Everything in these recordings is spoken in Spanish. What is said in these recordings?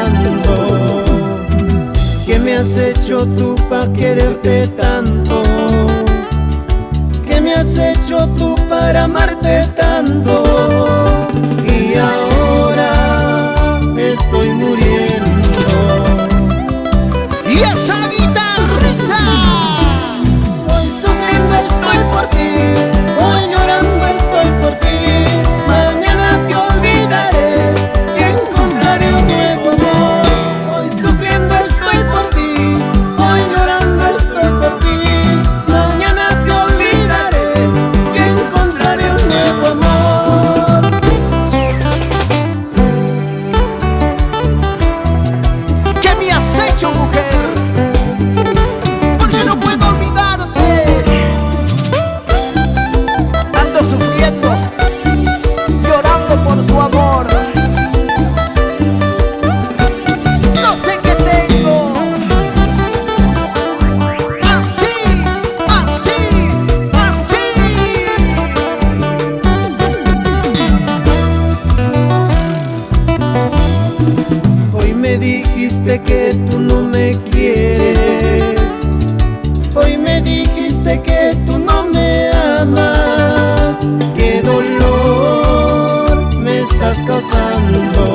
causando? ¿Qué me has hecho tú pa' quererte tanto? ¿Qué me has hecho tú para amarte tanto? Y ahora estoy muriendo. ¡Y esa guitarrita! Hoy sufriendo estoy por ti, hoy llorando estoy por ti. Mañana te olvidaré y encontraré un nuevo amor. Hoy sufriendo estoy por ti, hoy llorando estoy por ti. Mañana te olvidaré y encontraré un nuevo amor. ¿Qué me has hecho, mujer? Porque no puedo olvidarte. Ando sufriendo, llorando por tu amor. No sé qué tengo. Así, así, así. Hoy me dijiste que tú no me quieres. Hoy me dijiste que tú no me amas. Qué dolor me estás causando.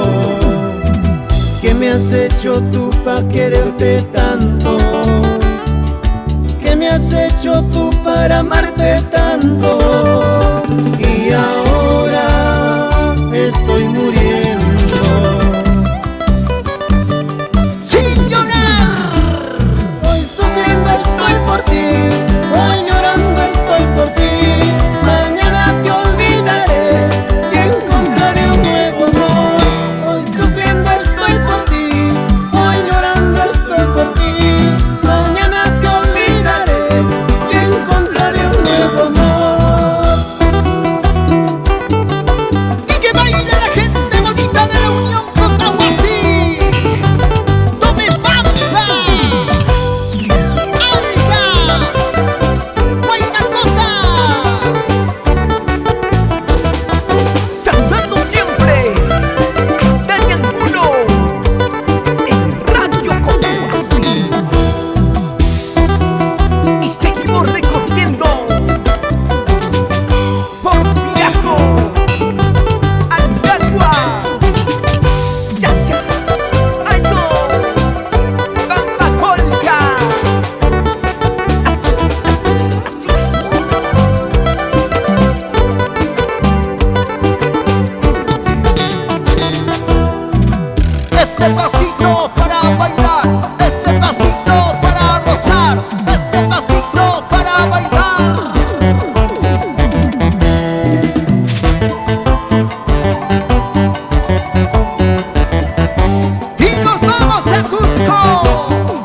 ¿Qué me has hecho tú pa' quererte tanto? ¿Qué me has hecho tú para amarte tanto? Y ahora estoy muriendo. Sin llorar. Hoy sufriendo estoy por ti, hoy llorando estoy por ti. Mañana te olvidaré y encontraré un nuevo amor. Hoy sufriendo estoy por ti, hoy llorando estoy por ti. Mañana te olvidaré y encontraré un nuevo amor. Y que baile la gente bonita de la Unión Cotahuasi. Tome Pampa, Alca, Guayacota. Saludando siempre a Dani Angulo en Radio Cotahuasi. Y seguimos recorriendo por Viajo, Antigua, Chacha, Alto, Bamba Colca. Así, así, así. Este pasito para bailar, este pasito para gozar, este pasito para bailar. Y nos vamos a Cusco.